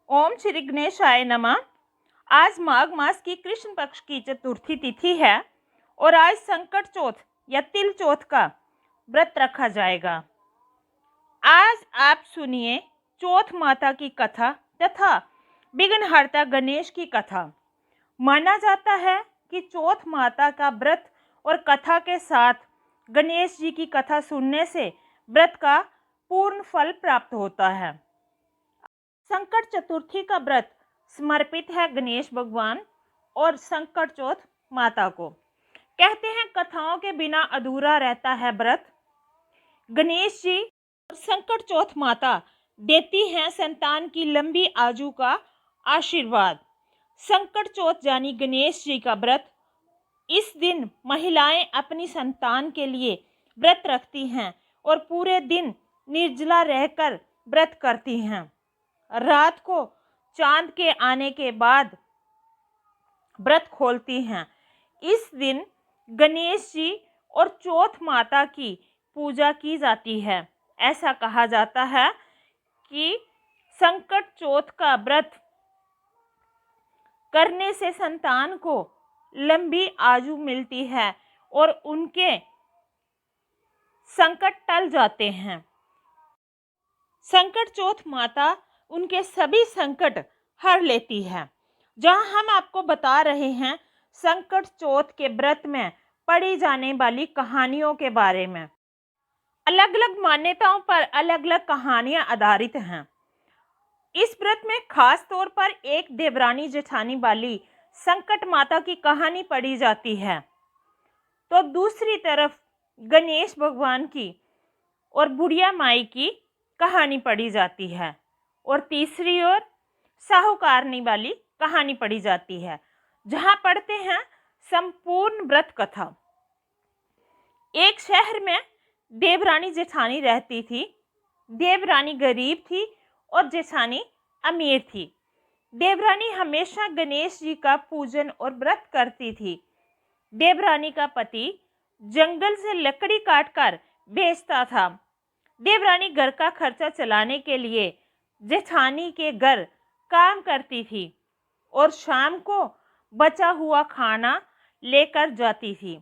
ओम श्री गणेशाय नमः। आज माघ मास की कृष्ण पक्ष की चतुर्थी तिथि है और आज संकट चौथ या तिल चौथ का व्रत रखा जाएगा। आज आप सुनिए चौथ माता की कथा तथा विघ्नहर्ता गणेश की कथा। माना जाता है कि चौथ माता का व्रत और कथा के साथ गणेश जी की कथा सुनने से व्रत का पूर्ण फल प्राप्त होता है। संकट चतुर्थी का व्रत समर्पित है गणेश भगवान और संकट चौथ माता को। कहते हैं कथाओं के बिना अधूरा रहता है व्रत। गणेश जी और संकट चौथ माता देती हैं संतान की लंबी आयु का आशीर्वाद। संकट चौथ यानी गणेश जी का व्रत, इस दिन महिलाएं अपनी संतान के लिए व्रत रखती हैं और पूरे दिन निर्जला रहकर व्रत करती हैं। रात को चांद के आने के बाद व्रत खोलती हैं। इस दिन गणेश जी और चौथ माता की पूजा की जाती है। ऐसा कहा जाता है कि संकट चौथ का व्रत करने से संतान को लंबी आयु मिलती है और उनके संकट टल जाते हैं। संकट चौथ माता उनके सभी संकट हर लेती है। जहां हम आपको बता रहे हैं संकट चौथ के व्रत में पढ़ी जाने वाली कहानियों के बारे में। अलग अलग मान्यताओं पर अलग अलग कहानियां आधारित हैं। इस व्रत में खास तौर पर एक देवरानी जेठानी वाली संकट माता की कहानी पढ़ी जाती है, तो दूसरी तरफ गणेश भगवान की और बुढ़िया माई की कहानी पढ़ी जाती है और तीसरी ओर साहूकारनी वाली कहानी पढ़ी जाती है, जहां पढ़ते हैं संपूर्ण व्रत कथा। एक शहर में देवरानी जेठानी रहती थी। देवरानी गरीब थी और जेठानी अमीर थी। देवरानी हमेशा गणेश जी का पूजन और व्रत करती थी। देवरानी का पति जंगल से लकड़ी काटकर बेचता था। देवरानी घर का खर्चा चलाने के लिए जेठानी के घर काम करती थी और शाम को बचा हुआ खाना लेकर जाती थी।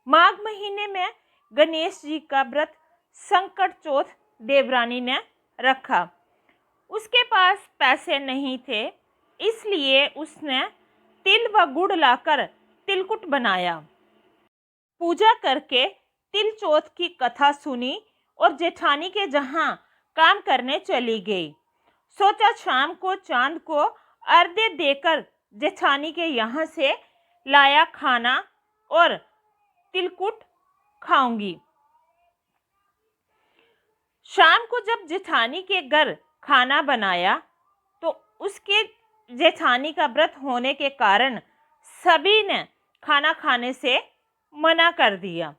माघ महीने में गणेश जी का व्रत संकट चौथ देवरानी ने रखा। उसके पास पैसे नहीं थे, इसलिए उसने तिल व गुड़ लाकर तिलकुट बनाया। पूजा करके तिल चौथ की कथा सुनी और जेठानी के जहां काम करने चली गई। सोचा शाम को चांद को अर्घ्य देकर जेठानी के यहाँ से लाया खाना और तिलकुट खाऊंगी। शाम को जब जेठानी के घर खाना बनाया तो उसके जेठानी का व्रत होने के कारण सभी ने खाना खाने से मना कर दिया।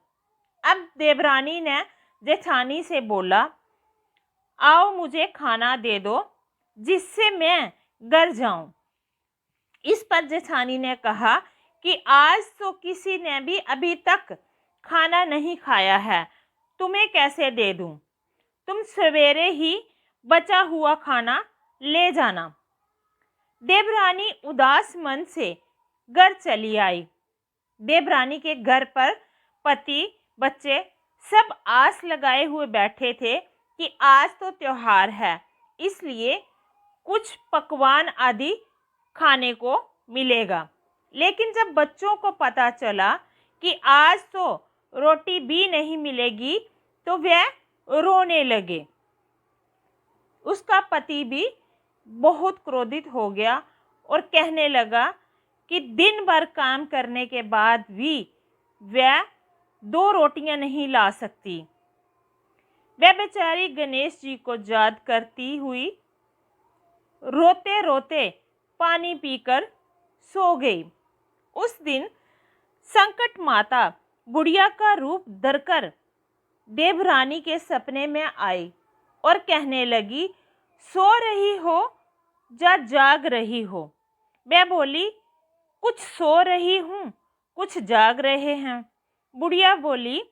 अब देवरानी ने जेठानी से बोला, आओ मुझे खाना दे दो जिससे मैं घर जाऊं। इस पर जेठानी ने कहा कि आज तो किसी ने भी अभी तक खाना नहीं खाया है, तुम्हें कैसे दे दूं? तुम सवेरे ही बचा हुआ खाना ले जाना। देवरानी उदास मन से घर चली आई। देवरानी के घर पर पति बच्चे सब आस लगाए हुए बैठे थे कि आज तो त्योहार है, इसलिए कुछ पकवान आदि खाने को मिलेगा। लेकिन जब बच्चों को पता चला कि आज तो रोटी भी नहीं मिलेगी तो वे रोने लगे। उसका पति भी बहुत क्रोधित हो गया और कहने लगा कि दिन भर काम करने के बाद भी वह 2 रोटियां नहीं ला सकती। वह बेचारी गणेश जी को याद करती हुई रोते रोते पानी पीकर सो गई। उस दिन संकट माता बुढ़िया का रूप धरकर देवरानी के सपने में आई और कहने लगी, सो रही हो या जाग रही हो? मैं बोली, कुछ सो रही हूँ, कुछ जाग रहे हैं। बुढ़िया बोली,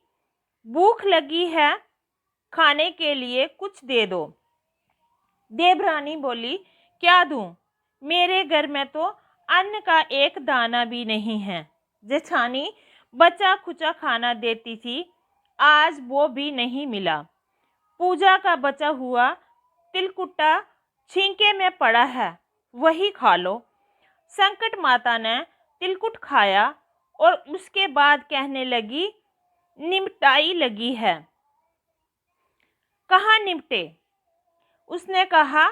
भूख लगी है, खाने के लिए कुछ दे दो। देवरानी बोली, क्या दूं? मेरे घर में तो अन्न का एक दाना भी नहीं है। जेठानी बचा खुचा खाना देती थी, आज वो भी नहीं मिला। पूजा का बचा हुआ तिलकुट्टा छींके में पड़ा है, वही खा लो। संकट माता ने तिलकुट खाया और उसके बाद कहने लगी, निमटाई लगी है। कहाँ निमटे? उसने कहा,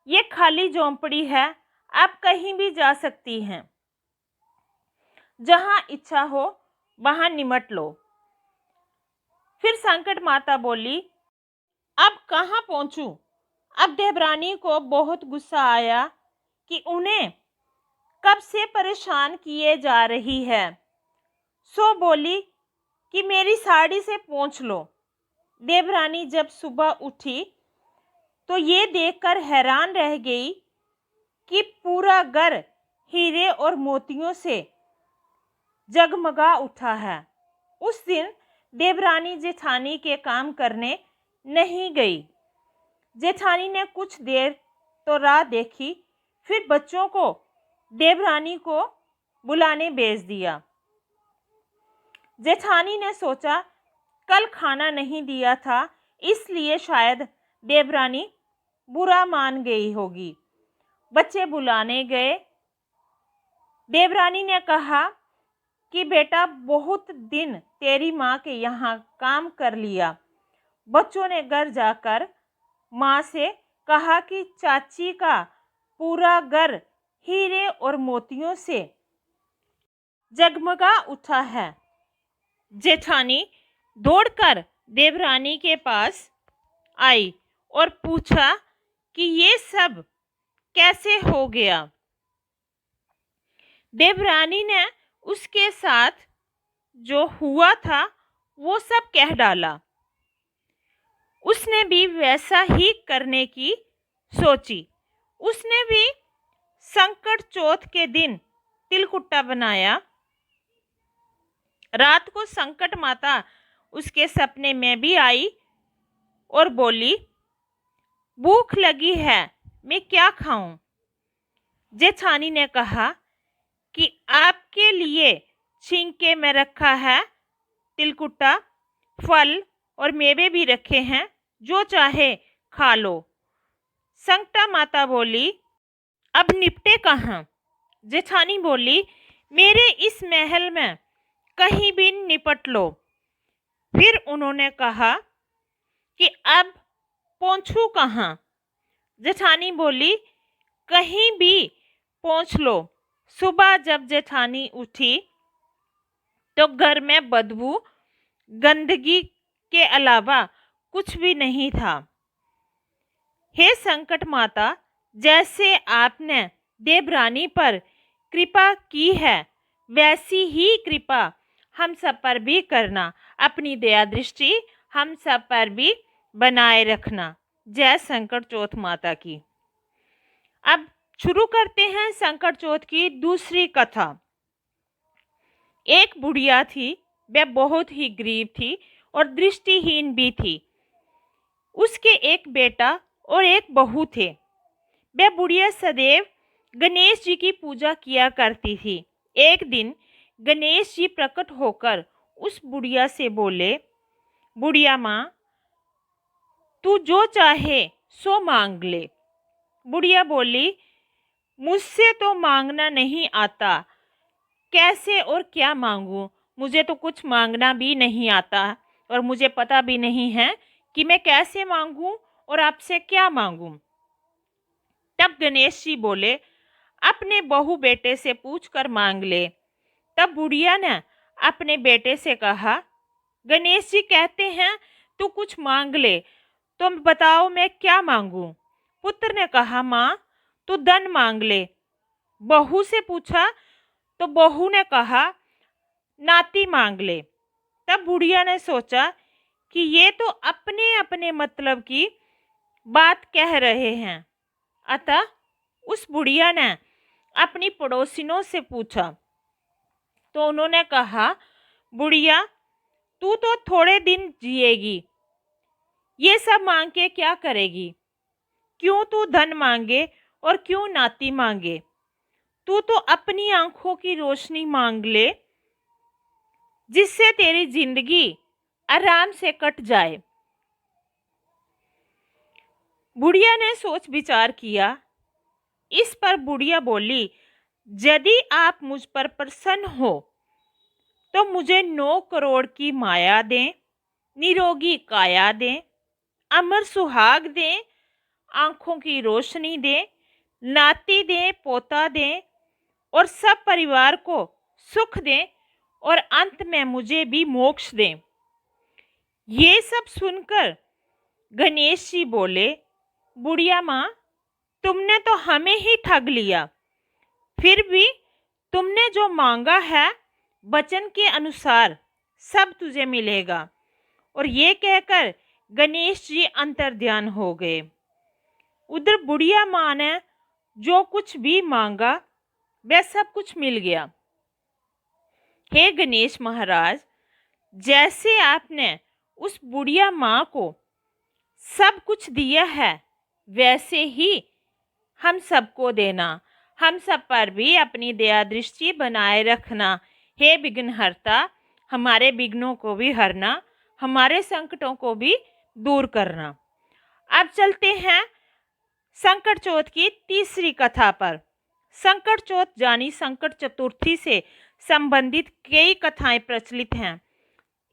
ये खाली झोंपड़ी है, आप कहीं भी जा सकती हैं। जहां इच्छा हो वहां निमट लो। फिर संकट माता बोली, अब कहाँ पहुंचूं? अब देवरानी को बहुत गुस्सा आया कि उन्हें कब से परेशान किए जा रही है। सो बोली कि मेरी साड़ी से पोंछ लो। देवरानी जब सुबह उठी तो ये देखकर हैरान रह गई कि पूरा घर हीरे और मोतियों से जगमगा उठा है। उस दिन देवरानी जेठानी के काम करने नहीं गई। जेठानी ने कुछ देर तो राह देखी, फिर बच्चों को देवरानी को बुलाने भेज दिया। जेठानी ने सोचा, कल खाना नहीं दिया था, इसलिए शायद देवरानी बुरा मान गई होगी। बच्चे बुलाने गए। देवरानी ने कहा कि बेटा, बहुत दिन तेरी माँ के यहाँ काम कर लिया। बच्चों ने घर जाकर माँ से कहा कि चाची का पूरा घर हीरे और मोतियों से जगमगा उठा है। जेठानी दौड़कर देवरानी के पास आई और पूछा कि ये सब कैसे हो गया। देवरानी ने उसके साथ जो हुआ था वो सब कह डाला। उसने भी वैसा ही करने की सोची। उसने भी संकट चौथ के दिन तिलकुट्टा बनाया। रात को संकट माता उसके सपने में भी आई और बोली, भूख लगी है, मैं क्या खाऊं? जेठानी ने कहा कि आपके लिए छींके में रखा है तिलकुट्टा, फल और मेवे भी रखे हैं, जो चाहे खा लो। संकटा माता बोली, अब निपटे कहाँ? जेठानी बोली, मेरे इस महल में कहीं भी निपट लो। फिर उन्होंने कहा कि अब पहुंचूं कहाँ? जेठानी बोली, कहीं भी पहुंच लो। सुबह जब जेठानी उठी तो घर में बदबू, गंदगी के अलावा कुछ भी नहीं था। हे संकट माता, जैसे आपने देवरानी पर कृपा की है, वैसी ही कृपा हम सब पर भी करना। अपनी दया दृष्टि हम सब पर भी बनाए रखना। जय संकट चौथ माता की। अब शुरू करते हैं संकट चौथ की दूसरी कथा। एक बुढ़िया थी, वह बहुत ही गरीब थी और दृष्टिहीन भी थी। उसके एक बेटा और एक बहू थे। वह बुढ़िया सदैव गणेश जी की पूजा किया करती थी। एक दिन गणेश जी प्रकट होकर उस बुढ़िया से बोले, बुढ़िया माँ, तू जो चाहे सो मांग ले। बुढ़िया बोली, मुझसे तो मांगना नहीं आता, कैसे और क्या मांगूं? मुझे तो कुछ मांगना भी नहीं आता और मुझे पता भी नहीं है कि मैं कैसे मांगूं और आपसे क्या मांगूं। तब गणेश जी बोले, अपने बहू बेटे से पूछकर मांग ले। तब बुढ़िया ने अपने बेटे से कहा, गणेश जी कहते हैं तू कुछ मांग ले, तो बताओ मैं क्या मांगूं? पुत्र ने कहा, माँ तू धन मांग ले। बहू से पूछा तो बहू ने कहा, नाती मांग ले। तब बुढ़िया ने सोचा कि ये तो अपने अपने मतलब की बात कह रहे हैं। अतः उस बुढ़िया ने अपनी पड़ोसिनों से पूछा तो उन्होंने कहा, बुढ़िया तू तो थोड़े दिन जिएगी, ये सब मांग के क्या करेगी? क्यों तू धन मांगे और क्यों नाती मांगे? तू तो अपनी आंखों की रोशनी मांग ले, जिससे तेरी जिंदगी आराम से कट जाए। बुढ़िया ने सोच विचार किया। इस पर बुढ़िया बोली, यदि आप मुझ पर प्रसन्न हो तो मुझे 9 करोड़ की माया दें, निरोगी काया दें, अमर सुहाग दें, आंखों की रोशनी दें, नाती दें, पोता दें और सब परिवार को सुख दें और अंत में मुझे भी मोक्ष दें। ये सब सुनकर गणेश जी बोले, बुढ़िया माँ, तुमने तो हमें ही ठग लिया। फिर भी तुमने जो मांगा है वचन के अनुसार सब तुझे मिलेगा। और ये कहकर गणेश जी अंतर्ध्यान हो गए। उधर बुढ़िया माँ ने जो कुछ भी मांगा वह सब कुछ मिल गया। हे गणेश महाराज, जैसे आपने उस बुढ़िया माँ को सब कुछ दिया है वैसे ही हम सबको देना। हम सब पर भी अपनी दया दृष्टि बनाए रखना। हे विघ्नहर्ता, हमारे विघ्नों को भी हरना, हमारे संकटों को भी दूर करना। अब चलते हैं संकट चौथ की तीसरी कथा पर। संकट चौथ यानी संकट चतुर्थी से संबंधित कई कथाएं प्रचलित हैं,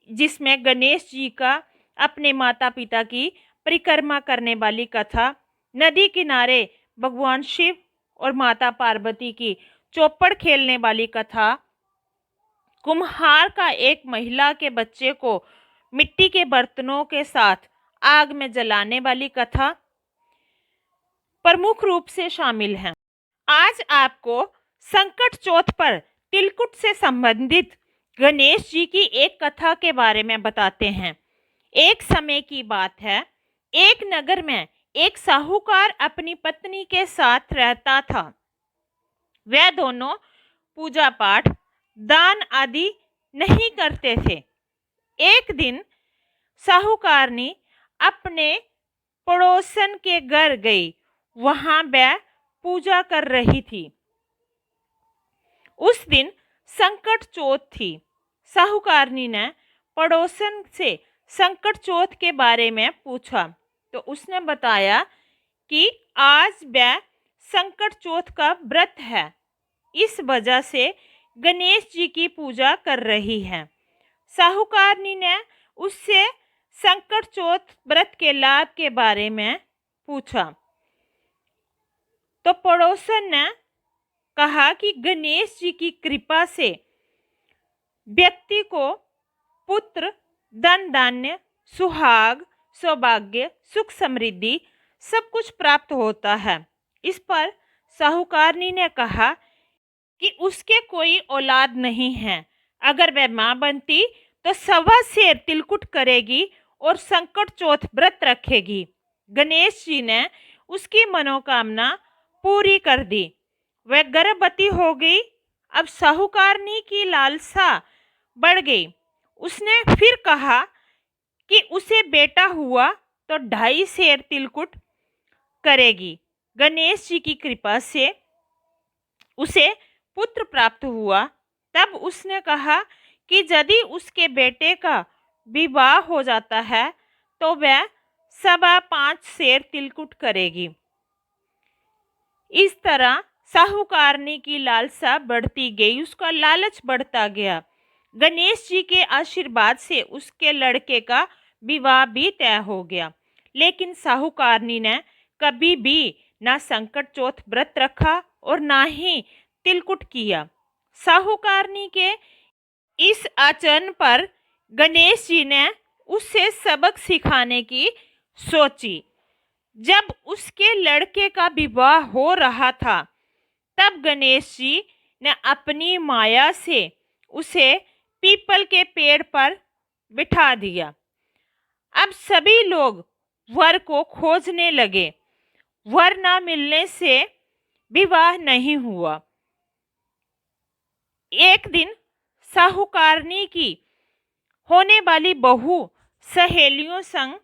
जिसमें गणेश जी का अपने माता पिता की परिक्रमा करने वाली कथा, नदी किनारे भगवान शिव और माता पार्वती की चौपड़ खेलने वाली कथा, कुम्हार का एक महिला के बच्चे को मिट्टी के बर्तनों के साथ आग में जलाने वाली कथा प्रमुख रूप से शामिल हैं। आज आपको संकट चौथ पर तिलकुट से संबंधित गणेश जी की एक कथा के बारे में बताते हैं। एक समय की बात है, एक नगर में एक साहूकार अपनी पत्नी के साथ रहता था। वह दोनों पूजा पाठ, दान आदि नहीं करते थे। एक दिन साहूकारनी अपने पड़ोसन के घर गई। वहां वह पूजा कर रही थी। उस दिन संकट चौथ थी। साहूकारनी ने पड़ोसन से संकट चौथ के बारे में पूछा तो उसने बताया कि आज वह संकट चौथ का व्रत है, इस वजह से गणेश जी की पूजा कर रही है। साहूकारनी ने उससे संकट चौथ व्रत के लाभ के बारे में पूछा तो पड़ोसन ने कहा कि गणेश जी की कृपा से व्यक्ति को पुत्र, धन धान्य, सुहाग, सौभाग्य, सुख समृद्धि सब कुछ प्राप्त होता है। इस पर साहूकारनी ने कहा कि उसके कोई औलाद नहीं है। अगर वह मां बनती तो 1.25 सेर तिलकुट करेगी और संकट चौथ व्रत रखेगी। गणेश जी ने उसकी मनोकामना पूरी कर दी। वह गर्भवती हो गई। अब साहूकारनी की लालसा बढ़ गई। उसने फिर कहा कि उसे बेटा हुआ तो 2.5 सेर तिलकुट करेगी। गणेश जी की कृपा से उसे पुत्र प्राप्त हुआ। तब उसने कहा कि यदि उसके बेटे का विवाह हो जाता है तो वह 5.25 सेर तिलकुट करेगी। इस तरह साहूकारनी की लालसा बढ़ती गई, उसका लालच बढ़ता गया। गणेश जी के आशीर्वाद से उसके लड़के का विवाह भी तय हो गया। लेकिन साहूकारनी ने कभी भी ना संकट चौथ व्रत रखा और ना ही तिलकुट किया। साहूकारनी के इस आचरण पर गणेश जी ने उससे सबक सिखाने की सोची। जब उसके लड़के का विवाह हो रहा था तब गणेश जी ने अपनी माया से उसे पीपल के पेड़ पर बिठा दिया। अब सभी लोग वर को खोजने लगे। वर न मिलने से विवाह नहीं हुआ। एक दिन साहूकारनी की होने वाली बहू सहेलियों संग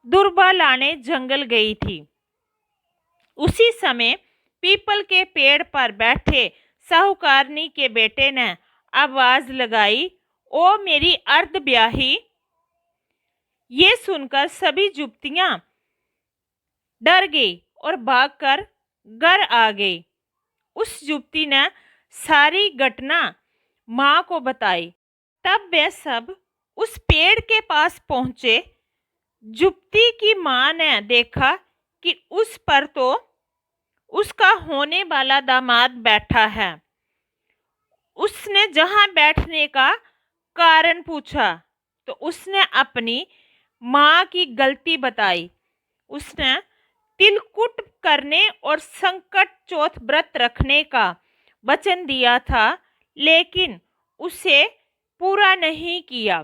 दुर्बा लाने जंगल गई थी। उसी समय पीपल के पेड़ पर बैठे साहूकारनी के बेटे ने आवाज लगाई, ओ मेरी अर्ध ब्याही। ये सुनकर सभी जुबतियां डर गई और भागकर घर आ गई। उस युवती ने सारी घटना माँ को बताई। तब वे सब उस पेड़ के पास पहुंचे। युवती की माँ ने देखा कि उस पर तो उसका होने वाला दामाद बैठा है। उसने जहां बैठने का कारण पूछा तो उसने अपनी माँ की गलती बताई। उसने तिलकुट करने और संकट चौथ व्रत रखने का वचन दिया था, लेकिन उसे पूरा नहीं किया।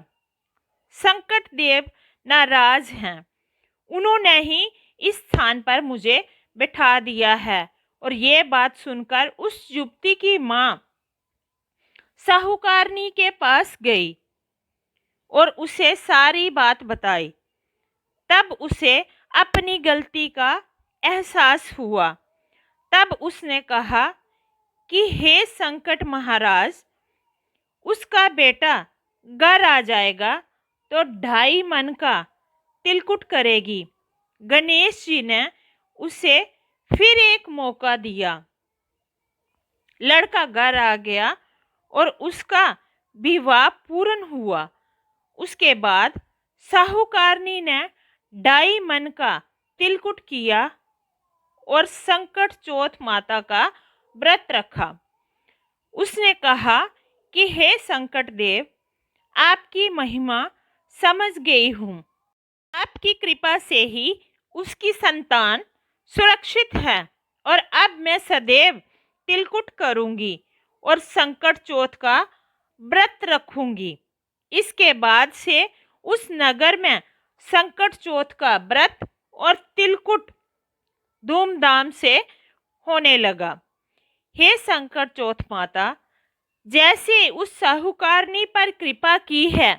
संकट देव नाराज हैं। उन्होंने ही इस स्थान पर मुझे बिठा दिया है। और ये बात सुनकर उस युवती की माँ साहूकारनी के पास गई और उसे सारी बात बताई। तब उसे अपनी गलती का एहसास हुआ। तब उसने कहा कि हे संकट महाराज, उसका बेटा घर आ जाएगा तो 2.5 मन का तिलकुट करेगी। गणेश जी ने उसे फिर एक मौका दिया। लड़का घर आ गया और उसका विवाह पूर्ण हुआ। उसके बाद साहूकारनी ने 2.5 मन का तिलकुट किया और संकट चौथ माता का व्रत रखा। उसने कहा कि हे संकट देव, आपकी महिमा समझ गई हूँ। आपकी कृपा से ही उसकी संतान सुरक्षित है और अब मैं सदैव तिलकुट करूंगी और संकट चौथ का व्रत रखूंगी। इसके बाद से उस नगर में संकट चौथ का व्रत और तिलकुट धूमधाम से होने लगा। हे संकट चौथ माता, जैसे उस साहूकारनी पर कृपा की है,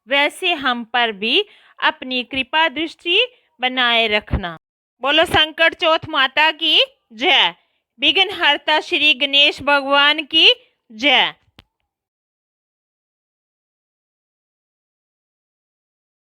वैसे हम पर भी अपनी कृपा दृष्टि बनाए रखना। बोलो संकट चौथ माता की जय। विघ्नहर्ता श्री गणेश भगवान की जय।